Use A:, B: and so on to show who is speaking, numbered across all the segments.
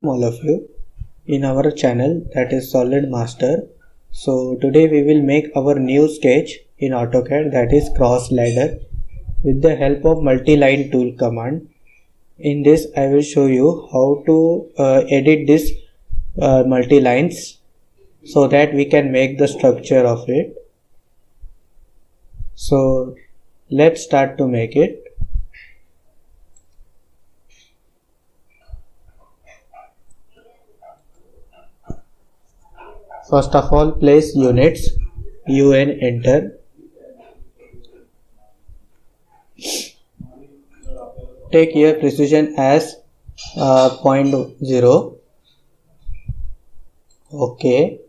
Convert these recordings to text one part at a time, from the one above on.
A: All of you in our channel, that is Solid Master. So today we will make our new sketch in AutoCAD, that is cross ladder, with the help of multi-line tool command. In this I will show you how to edit this multi-lines so that we can make the structure of it. So let's start to make it. First of all, place units, UN, enter. Take here precision as 0.0. OK.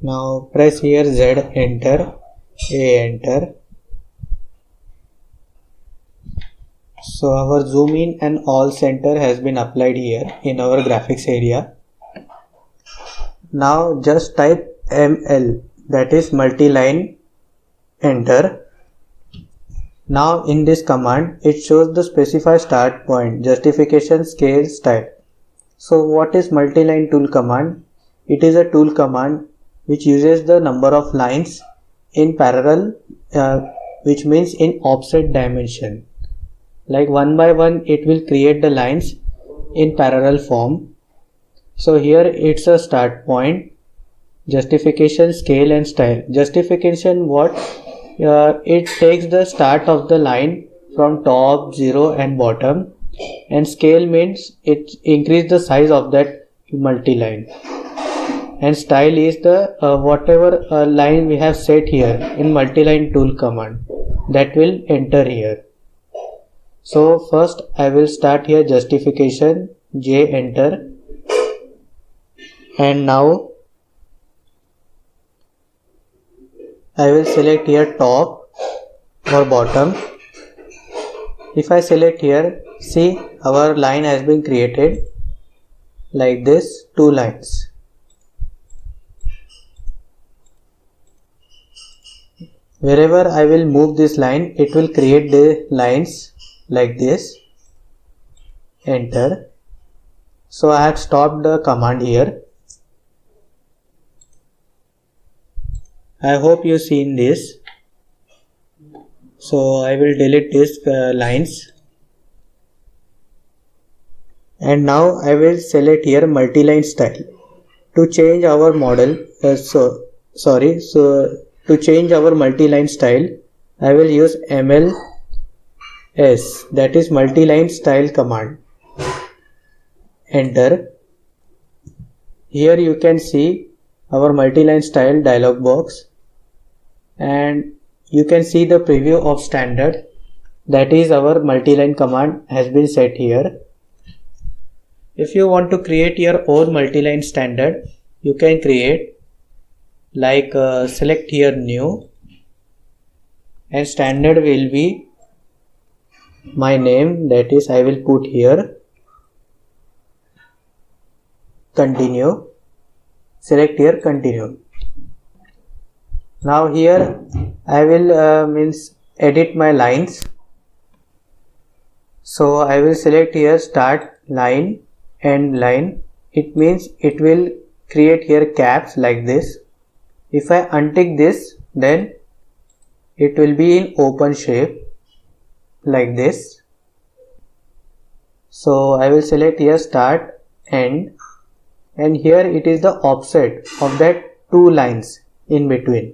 A: Now press here Z, enter, A, enter. So our zoom in and all center has been applied here in our graphics area. Now just type ML, that is multi-line, enter. Now in this command it shows the specify start point, justification, scale, style. So what is multi-line tool command? It is a tool command which uses the number of lines in parallel, which means in offset dimension. Like one by one it will create the lines in parallel form. So here it's a start point, justification, scale and style. Justification what? It takes the start of the line from top, 0 and bottom, and scale means it increase the size of that multi-line, and style is the whatever line we have set here in multi-line tool command, that will enter here. So first I will start here justification, J, enter, and now I will select here top or bottom. If I select here, see our line has been created like this, two lines. Wherever I will move this line, it will create the lines like this, enter. So I have stopped the command here. I hope you seen this. So I will delete these lines, and now I will select here multi-line style. To change our model, to change our multi-line style, I will use ML S, that is multi-line style command, enter. Here you can see our multi-line style dialog box, and you can see the preview of standard, that is our multi-line command has been set here. If you want to create your own multi-line standard, you can create, like select here new, and standard will be my name, that is I will put here continue, select here continue. Now here I will edit my lines. So I will select here start line, end line. It means it will create here caps like this. If I untick this, then it will be in open shape like this. So I will select here start, end, and here it is the offset of that two lines in between,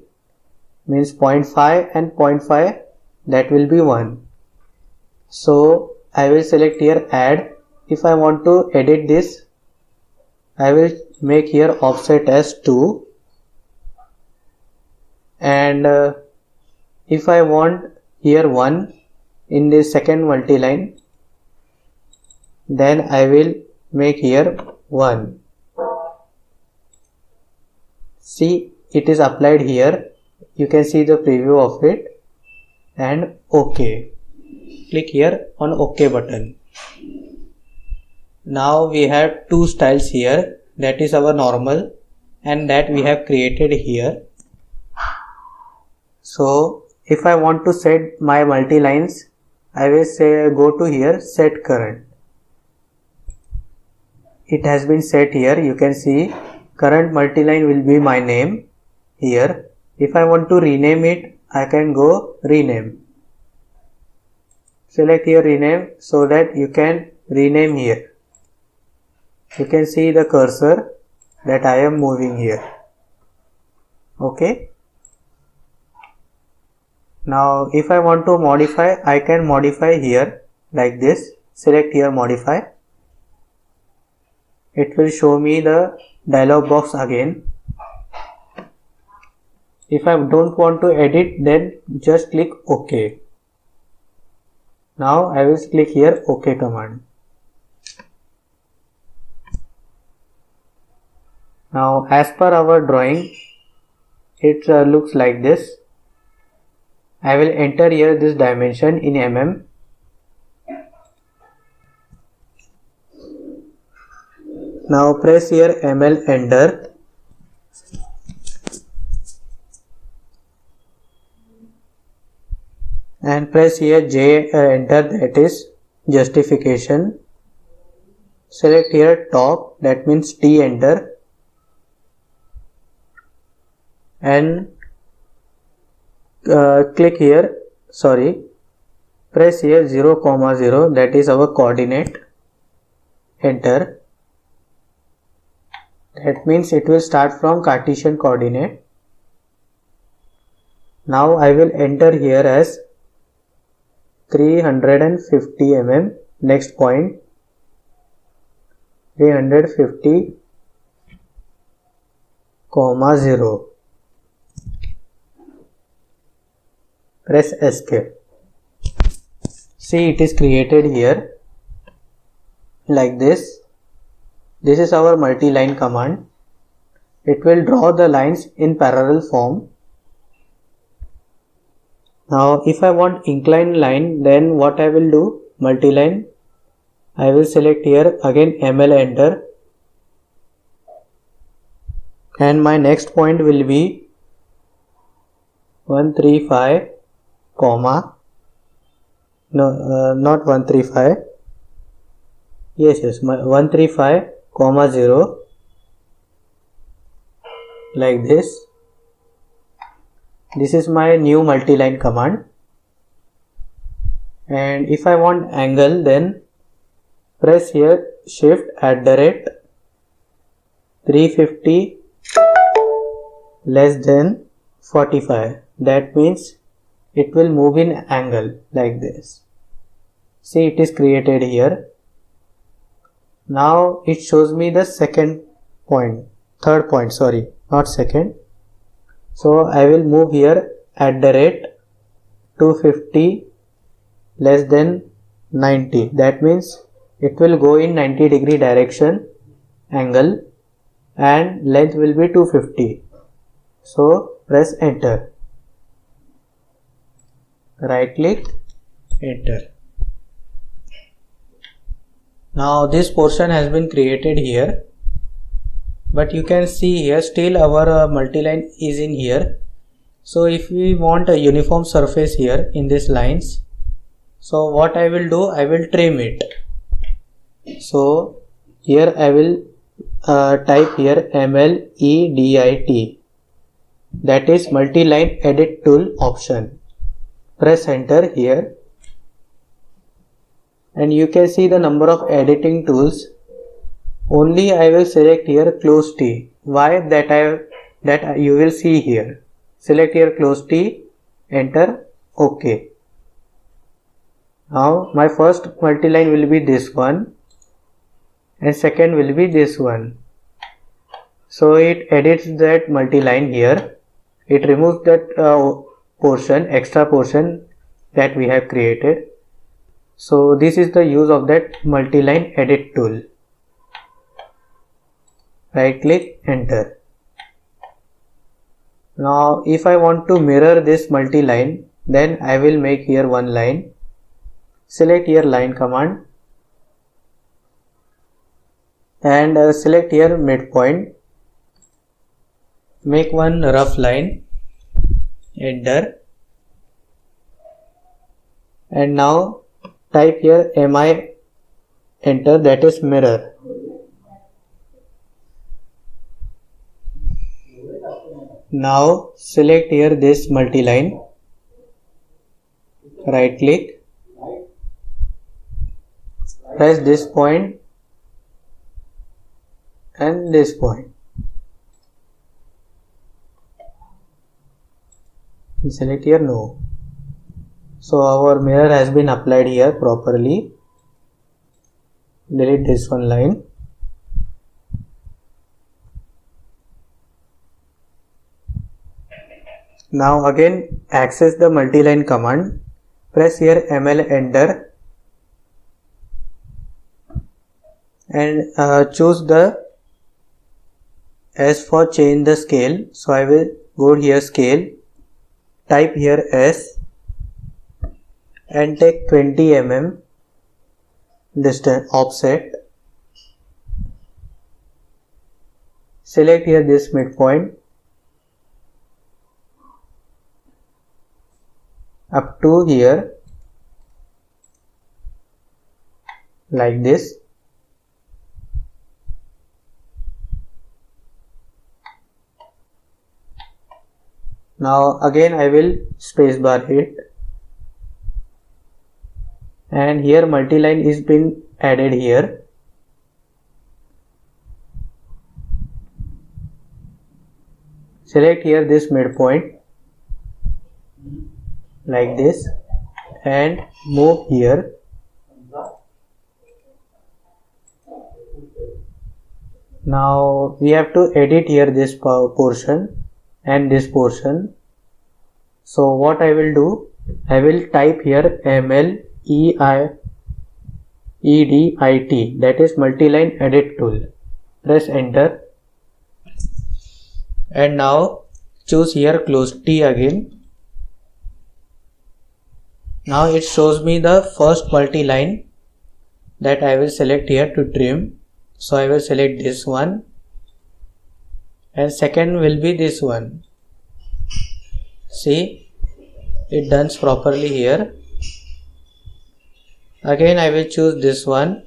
A: means 0.5 and 0.5, that will be 1. So I will select here add. If I want to edit this, I will make here offset as 2, and if I want here 1 in the second multi-line, then I will make here 1. See, it is applied here. You can see the preview of it, and OK. Click here on OK button. Now we have two styles here, that is our normal and that we have created here. So if I want to set my multi lines, I will say go to here, set current. It has been set here. You can see current multiline will be my name here. If I want to rename it, I can go rename. Select here rename so that you can rename here. You can see the cursor that I am moving here. Okay. Now if I want to modify, I can modify here like this. Select here modify. It will show me the dialog box again. If I don't want to edit, then just click OK. Now I will click here OK command. Now as per our drawing, it looks like this. I will enter here this dimension in mm. Now press here ml enter. And press here J enter, that is justification. Select here top, that means T enter. And click here, press here 0, 0, that is our coordinate, enter. That means it will start from Cartesian coordinate. Now I will enter here as 350 mm, next point 350, 0. Press escape. See, it is created here like this. This is our multi-line command. It will draw the lines in parallel form. Now if I want inclined line, then what I will do, multi-line, I will select here again ml enter, and my next point will be 135, not 135, yes, 135, 0, like this. This is my new multi-line command. And if I want angle, then press here shift @ 350 less than 45. That means it will move in angle like this. See, it is created here. Now it shows me the third point, sorry, not second. So I will move here @ 250 less than 90. That means it will go in 90-degree direction angle and length will be 250. So press enter. Right click, enter. Now this portion has been created here. But you can see here still our multi-line is in here. So if we want a uniform surface here in these lines, so what I will do, I will trim it. So here I will type here MLEDIT, that is multi-line edit tool option. Press enter here and you can see the number of editing tools. Only I will select here close T. Why? That you will see here. Select here close T, enter, OK. Now my first multi-line will be this one and second will be this one. So it edits that multi-line here. It removes that extra portion that we have created. So this is the use of that multi-line edit tool. Right click, enter. Now if I want to mirror this multi-line, then I will make here one line. Select here line command and select here midpoint. Make one rough line, enter. And now type here mi, enter, that is mirror. Now select here this multi-line, right click, press this point and this point, and select here no. So our mirror has been applied here properly. Delete this one line. Now again access the multi-line command, press here ml enter and choose the S for change the scale. So I will go here scale, type here S and take 20 mm distance offset. Select here this midpoint up to here like this. Now again I will spacebar it, and here multi-line is been added here. Select here this midpoint like this and move here. Now we have to edit here this portion and this portion. So what I will do, I will type here ml edit, that is multi-line edit tool. Press enter and now choose here close T again. Now it shows me the first multi-line that I will select here to trim. So I will select this one and second will be this one. See, it done properly here. Again I will choose this one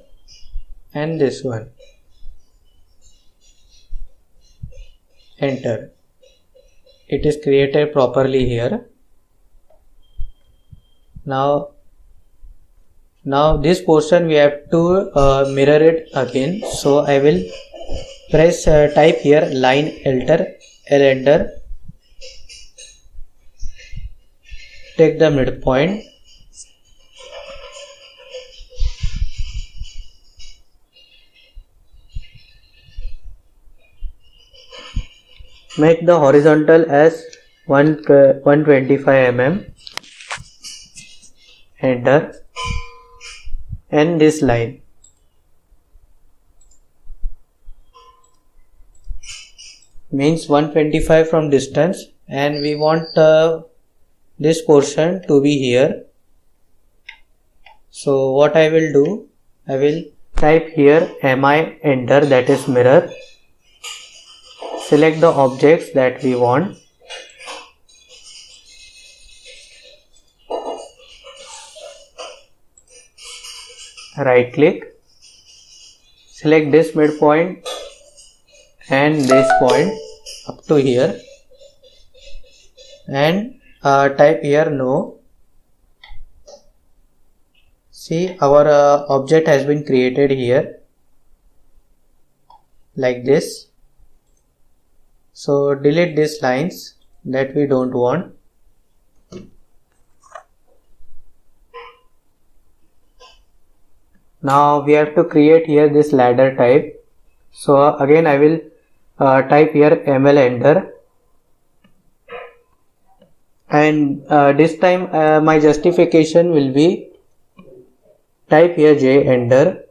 A: and this one. Enter. It is created properly here. Now this portion we have to mirror it again. So I will press type here line enter, take the midpoint, make the horizontal as 125 mm, enter, and this line. Means 125 from distance, and we want this portion to be here. So what I will do, I will type here mi enter, that is mirror. Select the objects that we want. Right click, select this midpoint and this point up to here and type here no. See, our object has been created here like this. So delete these lines that we don't want. Now we have to create here this ladder type. So again I will type here ml enter, and this time my justification will be type here j enter,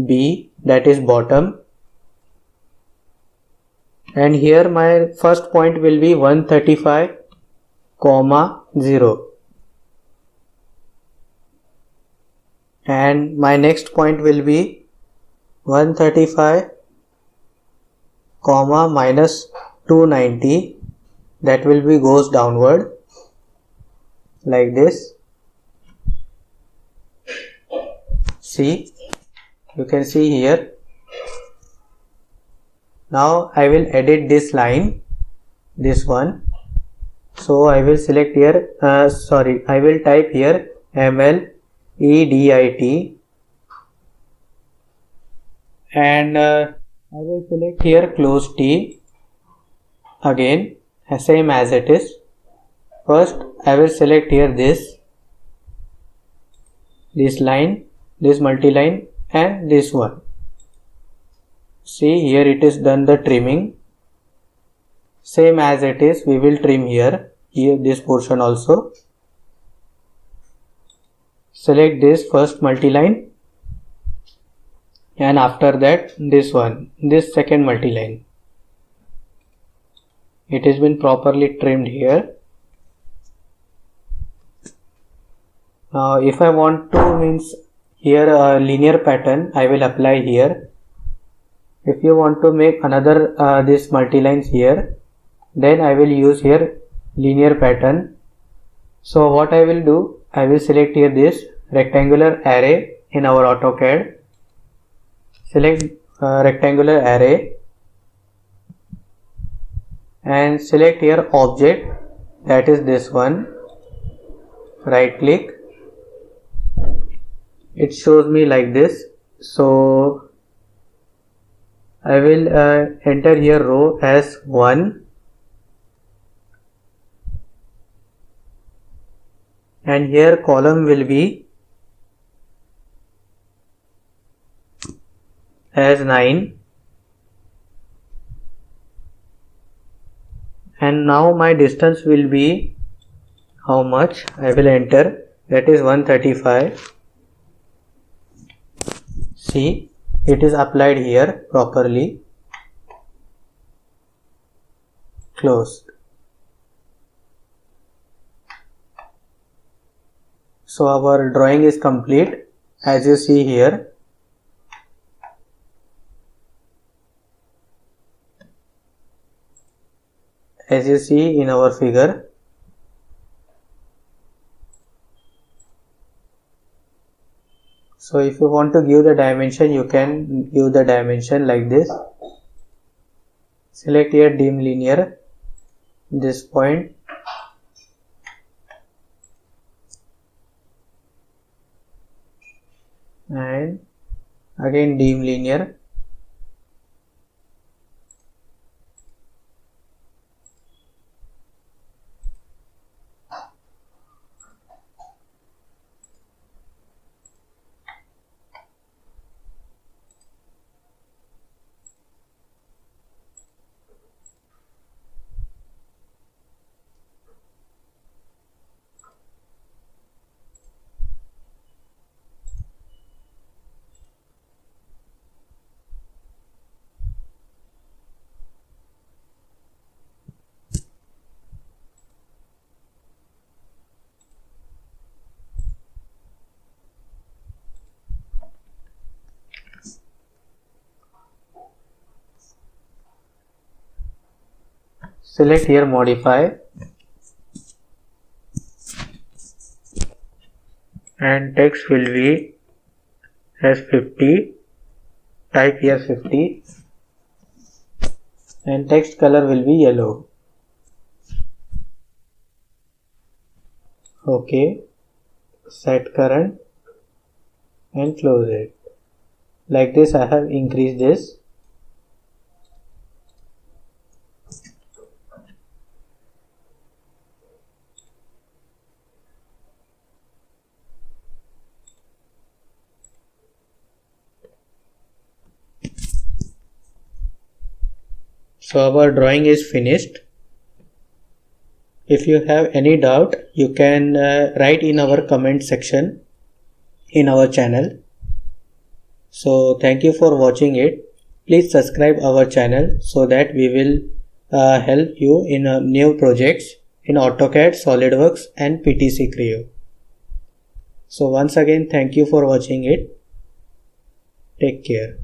A: b, that is bottom, and here my first point will be 135, 0, and my next point will be 135, minus 290, that will be goes downward like this. See, you can see here. Now I will edit this line, this one. So I will select here, I will type here MLEDIT and I will select here close T again, same as it is. First I will select here this line, this multi-line and this one. See, here it is done the trimming. Same as it is, we will trim here this portion also. Select this first multi-line and after that this one, this second multi-line. It has been properly trimmed here. Now if I want to means here a linear pattern, I will apply here. If you want to make another this multi-lines here, then I will use here linear pattern. So what I will do, I will select here this rectangular array in our AutoCAD. Select rectangular array and select here object, that is this one. Right click. It shows me like this. So I will enter here row as 1 and here column will be as 9 and now my distance will be how much, I will enter, that is 135. See, it is applied here properly. Closed. So our drawing is complete, as you see here. As you see in our figure. So if you want to give the dimension, you can give the dimension like this. Select here dim linear, this point. And again dim linear. Select here modify and text will be as 50, type here 50 and text color will be yellow. OK, set current and close it. Like this I have increased this. So our drawing is finished. If you have any doubt, you can write in our comment section in our channel. So thank you for watching it. Please subscribe our channel so that we will help you in new projects in AutoCAD, SolidWorks and PTC Creo. So once again, thank you for watching it. Take care.